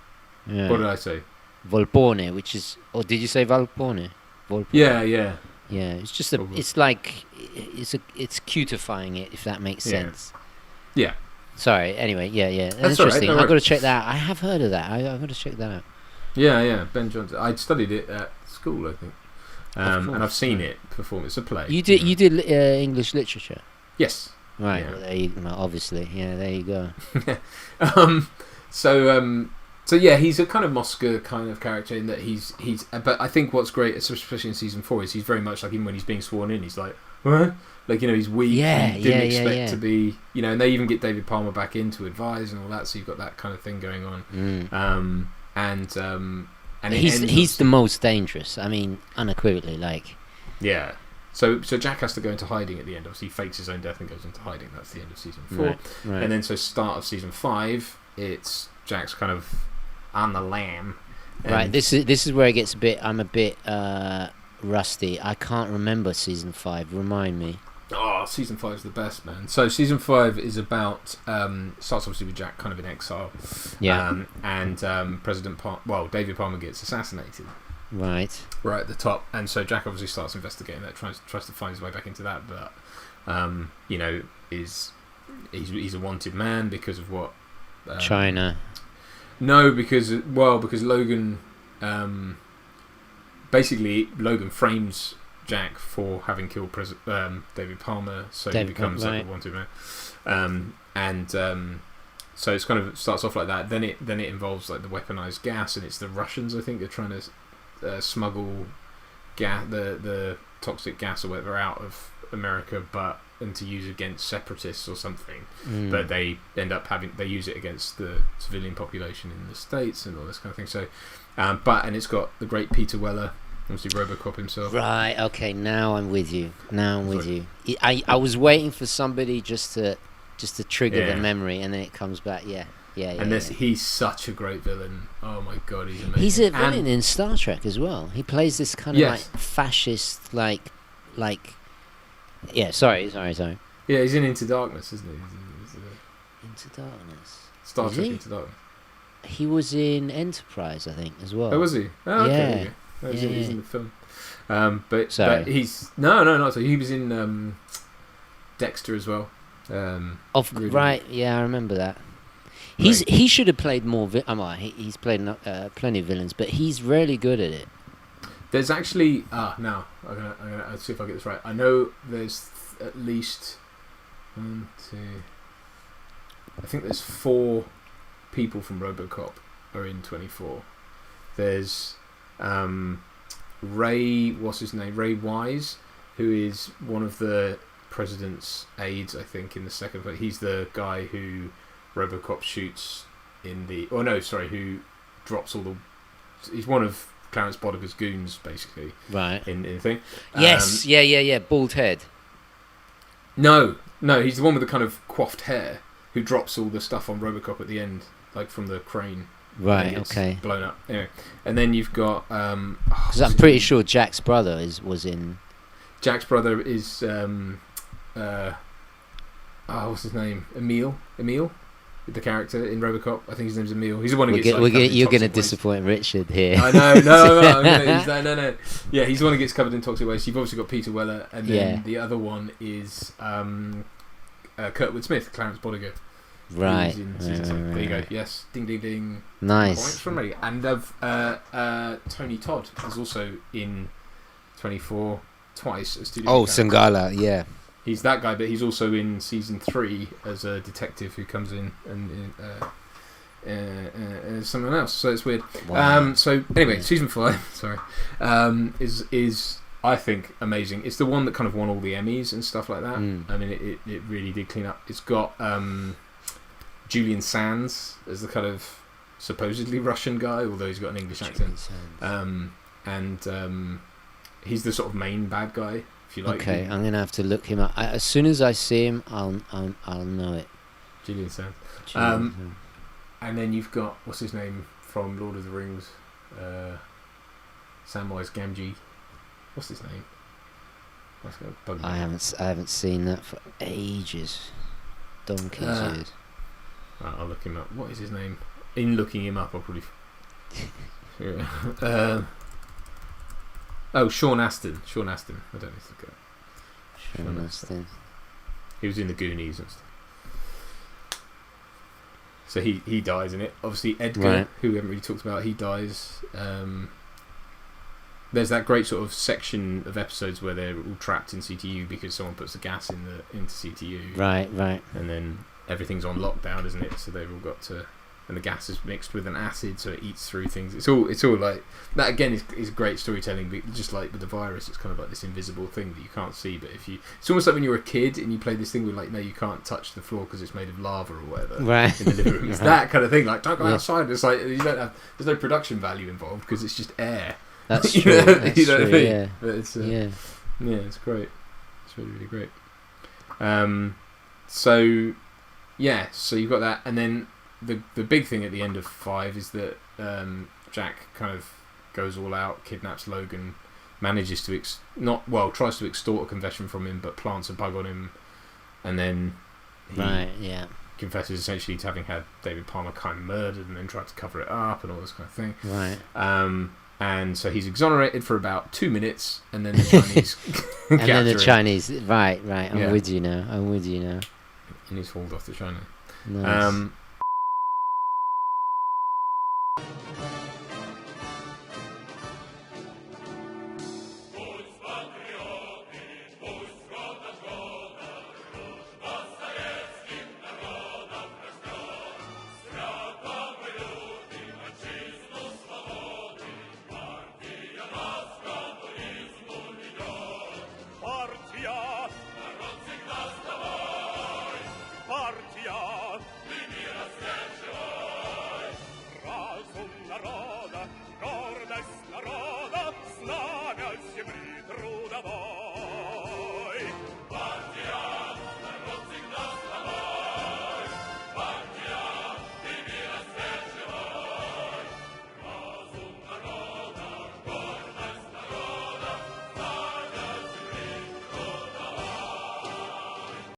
Yeah. What did I say? Volpone, which is, or did you say Valpone? Volpone. Yeah. Yeah, it's just it's like it's cutifying it, if that makes sense. Yeah. Sorry. Anyway, yeah. That's interesting. all right, I've got to check that out. I have heard of that. I've got to check that out. Yeah. Ben Johnson. I studied it at school, I think, and I've seen it perform. It's a play. You did English literature. Yes. Right. Yeah. Well, there you obviously. Yeah. There you go. So yeah, he's a kind of Mosca kind of character in that he's. But I think what's great, especially in season 4, is he's very much like even when he's being sworn in, he's like, what? Like, you know, he's weak. Yeah, he didn't expect to be, you know, and they even get David Palmer back in to advise and all that. So you've got that kind of thing going on. And he's the most dangerous. I mean, unequivocally, like. Yeah. So Jack has to go into hiding at the end. Obviously, he fakes his own death and goes into hiding. That's the end of season 4. Right. And then start of season 5, it's Jack's kind of on the lam. Right. This is where it gets I'm a bit rusty. I can't remember season 5. Remind me. Oh, season 5 is the best, man. So season 5 is about starts obviously with Jack kind of in exile. Yeah. And David Palmer gets assassinated. Right at the top, and so Jack obviously starts investigating that, tries to find his way back into that, but you know, he's a wanted man because of what China. No, because Logan basically Logan frames Jack for having killed David Palmer, so he becomes like a wanted man, so it's kind of starts off like that. Then it involves like the weaponized gas, and it's the Russians, I think, they're trying to smuggle the toxic gas or whatever out of America, and to use against separatists or something. But they end up they use it against the civilian population in the States and all this kind of thing. So, and it's got the great Peter Weller, obviously RoboCop himself. Right. Okay. Now I'm with you. I was waiting for somebody just to trigger the memory, and then it comes back. Yeah. He's such a great villain. Oh my god, he's amazing. He's a villain in Star Trek as well. He plays this kind of like fascist, like. Yeah, sorry. Yeah, he's in Into Darkness, isn't he? Into Darkness. Star Trek Into Darkness. He was in Enterprise, I think, as well. Oh, was he? Oh, okay. Yeah. He's in the film. But he's not so. He was in Dexter as well. Right, yeah, I remember that. He should have played more. He's played plenty of villains, but he's really good at it. There's actually now I'm gonna see if I get this right. I know there's at least 1, 2. I think there's 4 people from RoboCop are in 24. There's Ray. What's his name? Ray Wise, who is one of the president's aides, I think, in the second. But he's the guy who RoboCop shoots in the. Oh no, sorry. Who drops all the. He's one of Clarence Bodiger's goons, basically. Right. In the thing. Yes. Yeah. Bald head. No. He's the one with the kind of coiffed hair who drops all the stuff on RoboCop at the end, like from the crane. Right. Okay. Blown up. Anyway, and then you've got. Because I'm pretty sure Jack's brother was in. Jack's brother is. What's his name? Emil. The character in RoboCop, I think his name's Emil. He's the one who gets. You're going to disappoint Richard here. I know. No. Yeah, he's the one who gets covered in toxic waste. You've obviously got Peter Weller, and then the other one is Kurtwood Smith, Clarence Bodiger. Right. There you go. Yes. Ding ding ding. Nice. Points from me. And Tony Todd is also in 24 twice. A studio Sangala. Yeah. He's that guy, but he's also in season 3 as a detective who comes in and someone else. So it's weird. Wow. So anyway, season 5, sorry, is I think amazing. It's the one that kind of won all the Emmys and stuff like that. I mean, it really did clean up. It's got Julian Sands as the kind of supposedly Russian guy, although he's got an English accent. And he's the sort of main bad guy, if you like. Okay, I'm gonna have to look him up. As soon as I see him, I'll know it. Julian Sands. Julian Sands. And then you've got, what's his name from Lord of the Rings? Samwise Gamgee. What's his name? That's gonna bug me. I haven't seen that for ages. Donkey's years. Right, I'll look him up. What is his name? In looking him up, I'll probably. Sean Astin. Sean Astin. I don't need to go. Sean Astin. He was in the Goonies and stuff. So he dies in it. Obviously Edgar, Right. who we haven't really talked about, he dies. There's that great sort of section of episodes where they're all trapped in CTU because someone puts the gas into CTU. Right. And then everything's on lockdown, isn't it? So they've all got to, and the gas is mixed with an acid, so it eats through things. It's all like that. Again, is great storytelling. But just like with the virus, it's kind of like this invisible thing that you can't see. But it's almost like when you're a kid and you play this thing with like, no, you can't touch the floor because it's made of lava or whatever. Right. In the living room, it's that kind of thing. Like, don't go outside. It's like there's no production value involved because it's just air. That's you true. know, That's you know true. what I mean? Yeah. But it's it's great. It's really, really great. So you've got that, and then the big thing at the end of 5 is that Jack kind of goes all out, kidnaps Logan, manages to tries to extort a confession from him, but plants a bug on him, and then he confesses essentially to having had David Palmer kind of murdered, and then tried to cover it up and all this kind of thing. Right. And so he's exonerated for about 2 minutes, and then the Chinese And then the capture him, Chinese. Right. I'm Yeah. with you now. and he's hauled off to China. Nice.